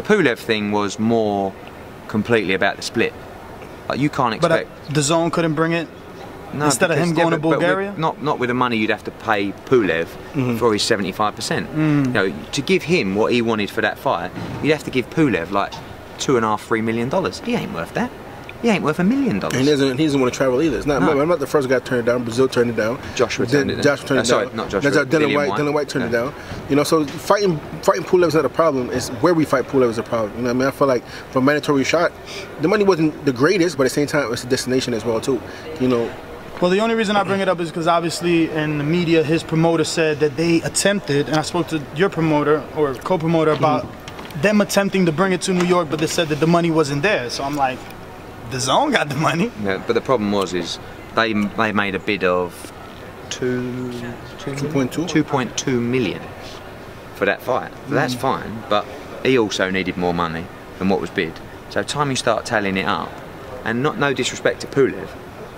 Pulev thing was more completely about the split. Like, you can't expect. But the zone couldn't bring it. No, instead of him going to Bulgaria? Not with the money you'd have to pay Pulev for his 75%. You know, to give him what he wanted for that fight, you'd have to give Pulev like $2.5–3 million. He ain't worth that. He ain't worth $1 million. And he doesn't want to travel either. It's not. No. I'm not the first guy to turn it down. Brazil turned it down. Joshua turned it down. Sorry, not Joshua. Dylan White turned it down. You know, so fighting Pulev is not a problem. It's where we fight Pulev is a problem. You know what I mean? I feel like for a mandatory shot, the money wasn't the greatest, but at the same time, it's a destination as well too. You know. Well, the only reason I bring it up is because obviously in the media, his promoter said that they attempted, and I spoke to your promoter or co-promoter about them attempting to bring it to New York, but they said that the money wasn't there. So I'm like, the zone got the money. Yeah, but the problem is they made a bid of 2.2 million for that fight. So that's fine, but he also needed more money than what was bid. So time you start tallying it up, and no disrespect to Pulev,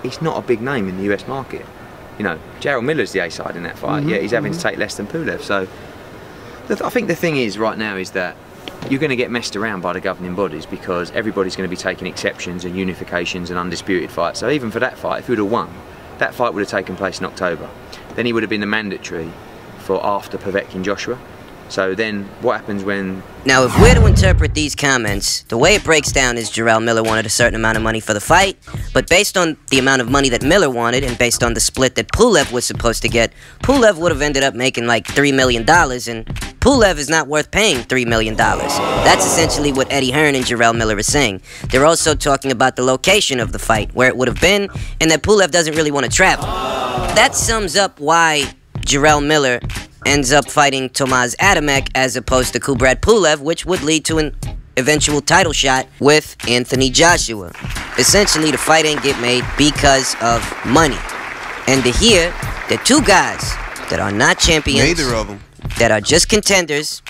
he's not a big name in the US market. You know, Jarrell Miller's the A-side in that fight, yet he's having to take less than Pulev. So I think the thing is right now is that you're going to get messed around by the governing bodies because everybody's going to be taking exceptions and unifications and undisputed fights. So even for that fight, if he would have won, that fight would have taken place in October. Then he would have been the mandatory for after Povetkin Joshua. So then what happens when... Now, if we're to interpret these comments, the way it breaks down is Jarrell Miller wanted a certain amount of money for the fight, but based on the amount of money that Miller wanted and based on the split that Pulev was supposed to get, Pulev would have ended up making like $3 million, and Pulev is not worth paying $3 million. That's essentially what Eddie Hearn and Jarrell Miller are saying. They're also talking about the location of the fight, where it would have been, and that Pulev doesn't really want to travel. That sums up why Jarrell Miller ends up fighting Tomasz Adamek as opposed to Kubrat Pulev, which would lead to an eventual title shot with Anthony Joshua. Essentially, the fight ain't get made because of money. And to hear that two guys that are not champions, neither of them, that are just contenders,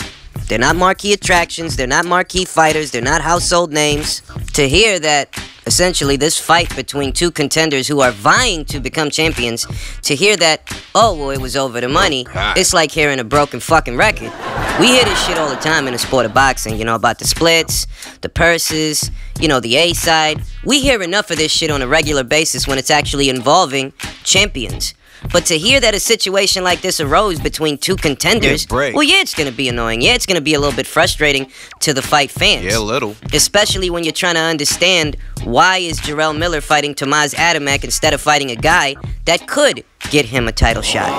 they're not marquee attractions, they're not marquee fighters, they're not household names, to hear that essentially this fight between two contenders who are vying to become champions, to hear that, oh, well, it was over the money, it's like hearing a broken fucking record. We hear this shit all the time in the sport of boxing, you know, about the splits, the purses, you know, the A-side. We hear enough of this shit on a regular basis when it's actually involving champions. But to hear that a situation like this arose between two contenders, well, yeah, it's going to be annoying. Yeah, it's going to be a little bit frustrating to the fight fans. Yeah, a little. Especially when you're trying to understand why is Jarrell Miller fighting Tomasz Adamek instead of fighting a guy that could get him a title shot.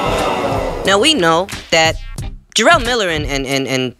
Now, we know that Jarrell Miller and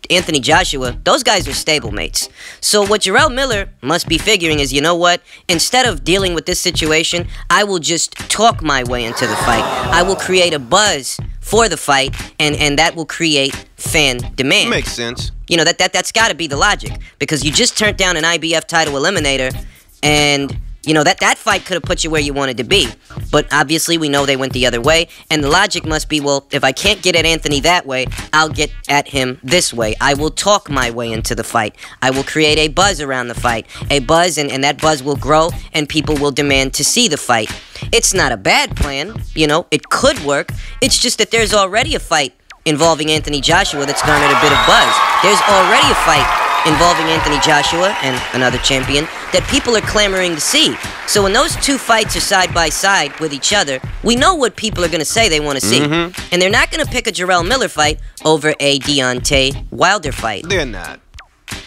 Anthony Joshua, those guys are stablemates. So what Jarrell Miller must be figuring is, you know what? Instead of dealing with this situation, I will just talk my way into the fight. I will create a buzz for the fight, and that will create fan demand. Makes sense. You know, that's got to be the logic, because you just turned down an IBF title eliminator, and you know, that fight could have put you where you wanted to be. But obviously we know they went the other way, and the logic must be, well, if I can't get at Anthony that way, I'll get at him this way. I will talk my way into the fight. I will create a buzz around the fight. A buzz, and that buzz will grow, and people will demand to see the fight. It's not a bad plan, you know, it could work. It's just that there's already a fight involving Anthony Joshua that's garnered a bit of buzz. There's already a fight involving Anthony Joshua and another champion that people are clamoring to see. So when those two fights are side by side with each other, we know what people are going to say they want to see. And they're not going to pick a Jarrell Miller fight over a Deontay Wilder fight. They're not.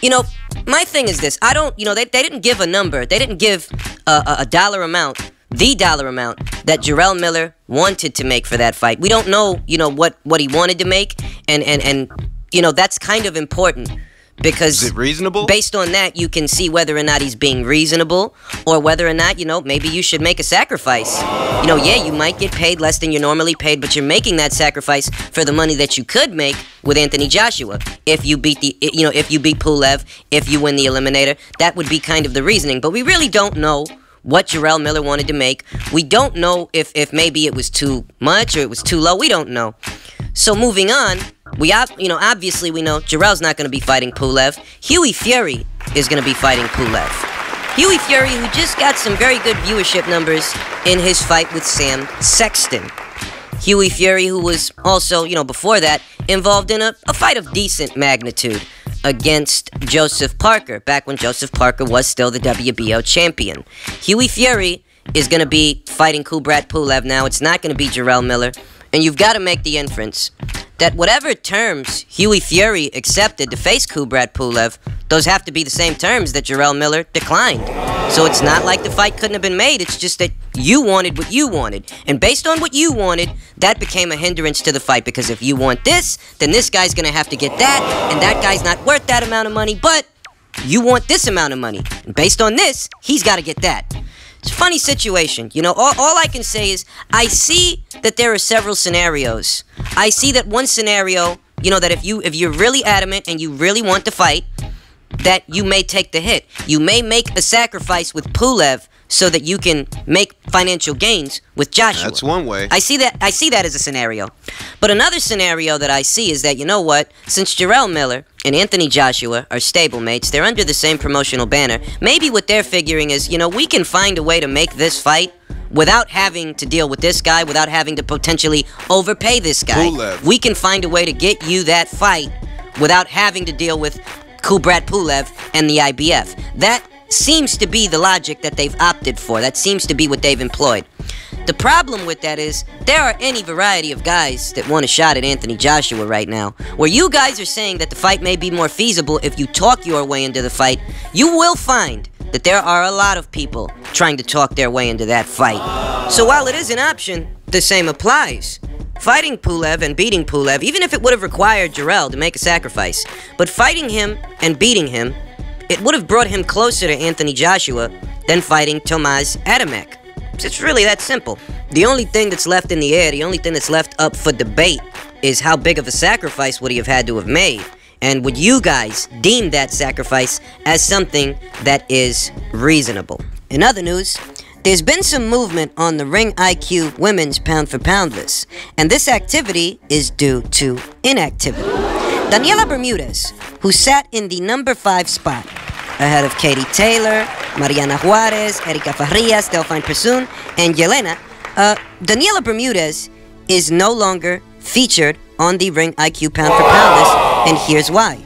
You know, my thing is this. I don't, you know, they didn't give a number. They didn't give a dollar amount, the dollar amount that Jarrell Miller wanted to make for that fight. We don't know, you know, what he wanted to make. And you know, that's kind of important. Because is it reasonable? Based on that, you can see whether or not he's being reasonable, or whether or not, you know, maybe you should make a sacrifice. You know, yeah, you might get paid less than you're normally paid, but you're making that sacrifice for the money that you could make with Anthony Joshua. If you beat if you beat Pulev, if you win the eliminator, that would be kind of the reasoning. But we really don't know what Jarrell Miller wanted to make. We don't know if maybe it was too much or it was too low. We don't know. So moving on, obviously we know Jarrell's not going to be fighting Pulev. Hughie Fury is going to be fighting Pulev. Hughie Fury, who just got some very good viewership numbers in his fight with Sam Sexton. Hughie Fury, who was also, you know, before that, involved in a fight of decent magnitude. against Joseph Parker, back when Joseph Parker was still the WBO champion. Hughie Fury is going to be fighting Kubrat Pulev now. It's not going to be Jarrell Miller. And you've got to make the inference that whatever terms Hughie Fury accepted to face Kubrat Pulev, those have to be the same terms that Jarrell Miller declined. So it's not like the fight couldn't have been made. It's just that you wanted what you wanted. And based on what you wanted, that became a hindrance to the fight. Because if you want this, then this guy's going to have to get that. And that guy's not worth that amount of money. But you want this amount of money. And based on this, he's got to get that. It's a funny situation. You know, all I can say is I see that there are several scenarios. I see that one scenario, you know, that if you're really adamant and you really want to fight, that you may take the hit. You may make a sacrifice with Pulev so that you can make financial gains with Joshua. That's one way. I see that as a scenario. But another scenario that I see is that, you know what, since Jarrell Miller and Anthony Joshua are stablemates, they're under the same promotional banner, maybe what they're figuring is, you know, we can find a way to make this fight without having to deal with this guy, without having to potentially overpay this guy. Pulev. We can find a way to get you that fight without having to deal with Kubrat Pulev and the IBF. That seems to be the logic that they've opted for. That seems to be what they've employed. The problem with that is there are any variety of guys that want a shot at Anthony Joshua right now. Where you guys are saying that the fight may be more feasible if you talk your way into the fight, you will find that there are a lot of people trying to talk their way into that fight. So while it is an option, the same applies. Fighting Pulev and beating Pulev, even if it would have required Jarrell to make a sacrifice, but fighting him and beating him, it would have brought him closer to Anthony Joshua than fighting Tomasz Adamek. It's really that simple. The only thing that's left in the air, the only thing that's left up for debate is how big of a sacrifice would he have had to have made, and would you guys deem that sacrifice as something that is reasonable? In other news, there's been some movement on the Ring IQ women's pound-for-pound list, and this activity is due to inactivity. Daniela Bermudez, who sat in the number 5 spot, ahead of Katie Taylor, Mariana Juarez, Erika Farías, Delphine Persoon, and Yelena, Daniela Bermudez is no longer featured on the Ring IQ pound-for-pound list, and here's why.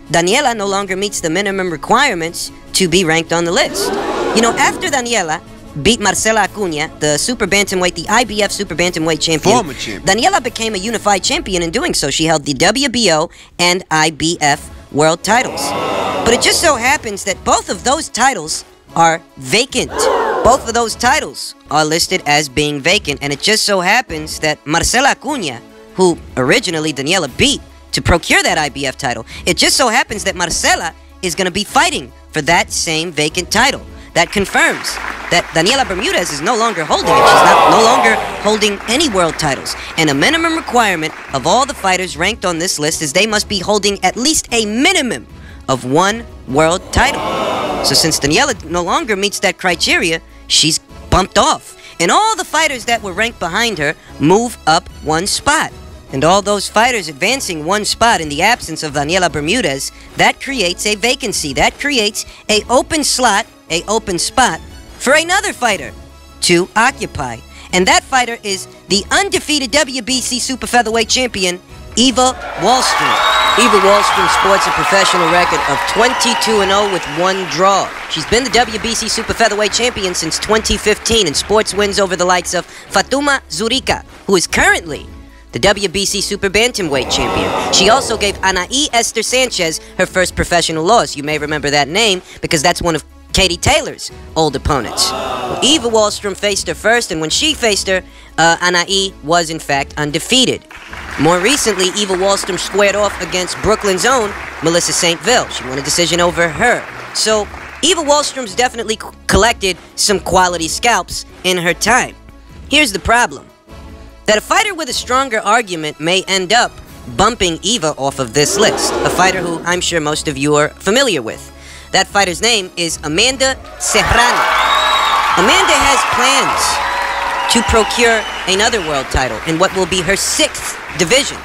Daniela no longer meets the minimum requirements to be ranked on the list. You know, after Daniela beat Marcela Acuna, the super bantamweight, the IBF super bantamweight champion, Former champion, Daniela became a unified champion. In doing so, she held the WBO and IBF world titles. But it just so happens that both of those titles are vacant. Both of those titles are listed as being vacant, and it just so happens that Marcela Acuna, who originally Daniela beat to procure that IBF title, it just so happens that Marcela is going to be fighting for that same vacant title. That confirms that Daniela Bermudez is no longer holding it. She's no longer holding any world titles. And a minimum requirement of all the fighters ranked on this list is they must be holding at least a minimum of 1 world title. So since Daniela no longer meets that criteria, she's bumped off. And all the fighters that were ranked behind her move up 1 spot. And all those fighters advancing 1 spot in the absence of Daniela Bermudez, that creates a vacancy. That creates an open slot, an open spot for another fighter to occupy. And that fighter is the undefeated WBC Super Featherweight champion, Eva Wallstrom. Eva Wallstrom sports a professional record of 22-0 with 1 draw. She's been the WBC Super Featherweight champion since 2015 and sports wins over the likes of Fatuma Zurica, who is currently the WBC Super Bantamweight champion. She also gave Anaí Esther Sanchez her first professional loss. You may remember that name because that's one of Katie Taylor's old opponents. Well, Eva Wallstrom faced her first, and when she faced her, Anaí was in fact undefeated. More recently, Eva Wallstrom squared off against Brooklyn's own Melissa St. Ville. She won a decision over her. So Eva Wallstrom's definitely collected some quality scalps in her time. Here's the problem. That a fighter with a stronger argument may end up bumping Eva off of this list. A fighter who I'm sure most of you are familiar with. That fighter's name is Amanda Serrano. Amanda has plans to procure another world title in what will be her 6th division.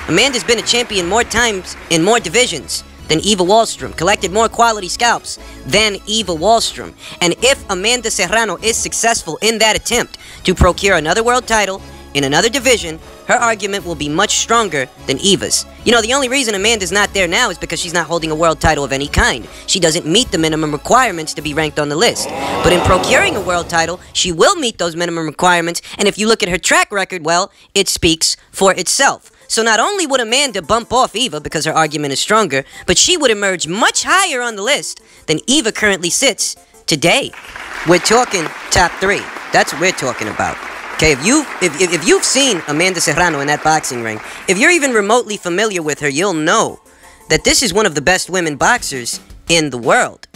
Amanda's been a champion more times in more divisions than Eva Wallstrom, collected more quality scalps than Eva Wallstrom. And if Amanda Serrano is successful in that attempt to procure another world title in another division, her argument will be much stronger than Eva's. You know, the only reason Amanda's not there now is because she's not holding a world title of any kind. She doesn't meet the minimum requirements to be ranked on the list. But in procuring a world title, she will meet those minimum requirements, and if you look at her track record, well, it speaks for itself. So not only would Amanda bump off Eva because her argument is stronger, but she would emerge much higher on the list than Eva currently sits today. We're talking top 3. That's what we're talking about. Okay, if you've seen Amanda Serrano in that boxing ring, if you're even remotely familiar with her, you'll know that this is one of the best women boxers in the world.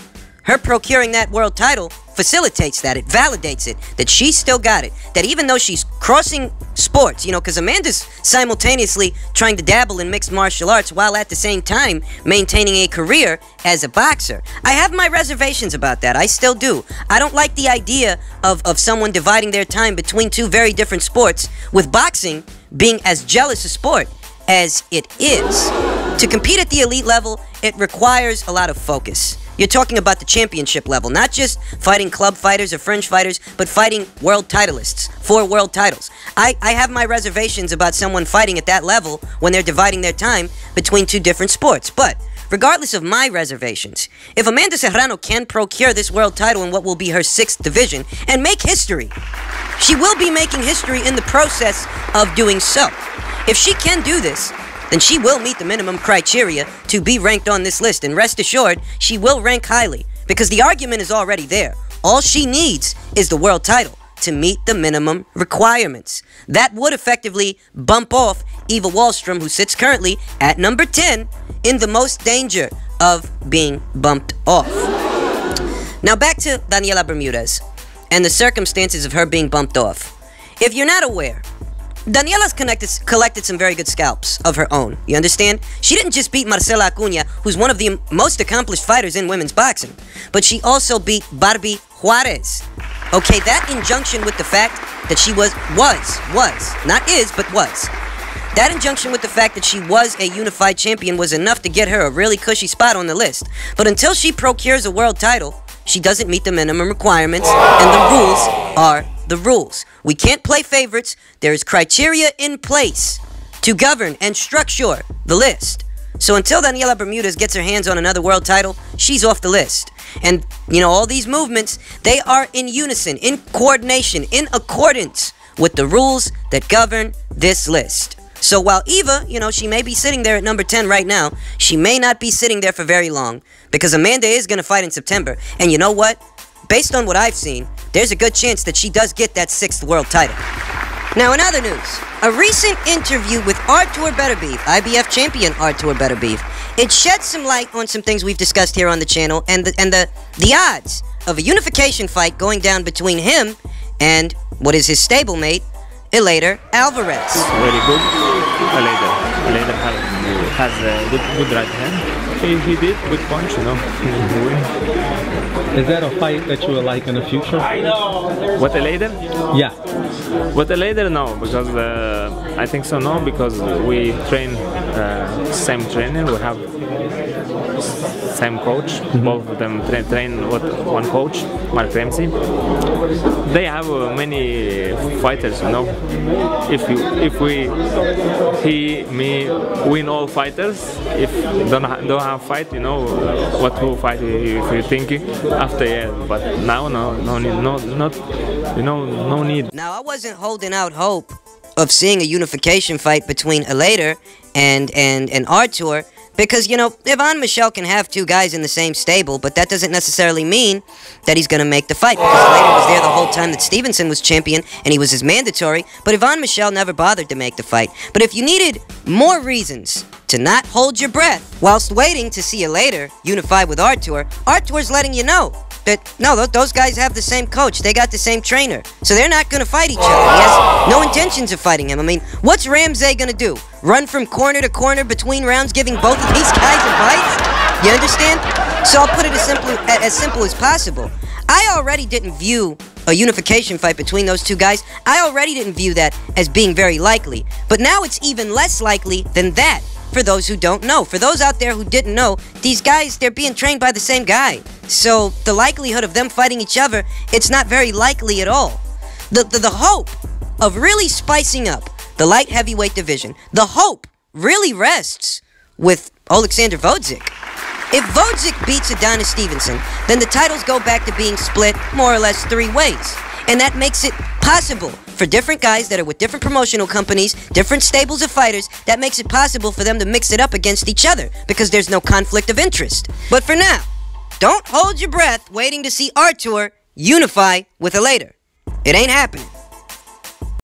Her procuring that world title facilitates that. It validates it, that she's still got it. That even though she's crossing sports, you know, because Amanda's simultaneously trying to dabble in mixed martial arts while at the same time maintaining a career as a boxer. I have my reservations about that. I still do. I don't like the idea of someone dividing their time between two very different sports, with boxing being as jealous a sport as it is. To compete at the elite level, it requires a lot of focus. You're talking about the championship level, not just fighting club fighters or fringe fighters, but fighting world titleists for world titles. I have my reservations about someone fighting at that level when they're dividing their time between two different sports. But regardless of my reservations, if Amanda Serrano can procure this world title in what will be her 6th division and make history, she will be making history in the process of doing so. If she can do this, then she will meet the minimum criteria to be ranked on this list. And rest assured, she will rank highly, because the argument is already there. All she needs is the world title to meet the minimum requirements. That would effectively bump off Eva Wallstrom, who sits currently at number 10 in the most danger of being bumped off. Now back to Daniela Bermudez and the circumstances of her being bumped off. If you're not aware, Daniela's collected some very good scalps of her own. You understand? She didn't just beat Marcela Acuna, who's one of the most accomplished fighters in women's boxing, but she also beat Barbie Juarez. Okay, that injunction with the fact that she was, not is, but was. That injunction with the fact that she was a unified champion was enough to get her a really cushy spot on the list. But until she procures a world title, she doesn't meet the minimum requirements, and the rules are the rules. We can't play favorites. There is criteria in place to govern and structure the list. So until Daniela Bermudez gets her hands on another world title, she's off the list. And, you know, all these movements, they are in unison, in coordination, in accordance with the rules that govern this list. So while Eva, you know, she may be sitting there at number 10 right now, she may not be sitting there for very long, because Amanda is going to fight in September. And you know what? Based on what I've seen, there's a good chance that she does get that 6th world title. Now, in other news, a recent interview with Artur Beterbiev, IBF champion Artur Beterbiev, it sheds some light on some things we've discussed here on the channel, and the odds of a unification fight going down between him and what is his stablemate, Beterbiev-Alvarez. Very good. Beterbiev has a good right hand. He did good punch, you know. Is that a fight that you would like in the future? What, a later? Yeah. What, a later? No, because I think so. No, because we train same trainer. We have same coach. Both of them train with one coach, Mark Ramsey. They have many fighters, you know. If me win all fighters, if don't have fight, you know, what who fight if you think after, yeah. But now no need. Now I wasn't holding out hope of seeing a unification fight between Elater and Artur, because, you know, Ivan Michel can have two guys in the same stable, but that doesn't necessarily mean that he's going to make the fight, because Elater was there the whole time that Stevenson was champion, and he was his mandatory, but Ivan Michel never bothered to make the fight. But if you needed more reasons to not hold your breath whilst waiting to see Elater unify with Artur, Artur's letting you know that, no, those guys have the same coach, they got the same trainer, so they're not going to fight each other. He has no intentions of fighting him. I mean, what's Ramsey going to do? Run from corner to corner between rounds, giving both of these guys advice? You understand? So I'll put it as simple as possible. I already didn't view a unification fight between those two guys. I already didn't view that as being very likely. But now it's even less likely than that, for those who don't know. For those out there who didn't know, these guys, they're being trained by the same guy. So the likelihood of them fighting each other, it's not very likely at all. The hope of really spicing up the light heavyweight division, the hope really rests with Alexander Vodzik. If Vodzik beats Adonis Stevenson, then the titles go back to being split more or less 3 ways. And that makes it possible for different guys that are with different promotional companies, different stables of fighters, that makes it possible for them to mix it up against each other because there's no conflict of interest. But for now, don't hold your breath waiting to see Artur unify with Elater. It ain't happening.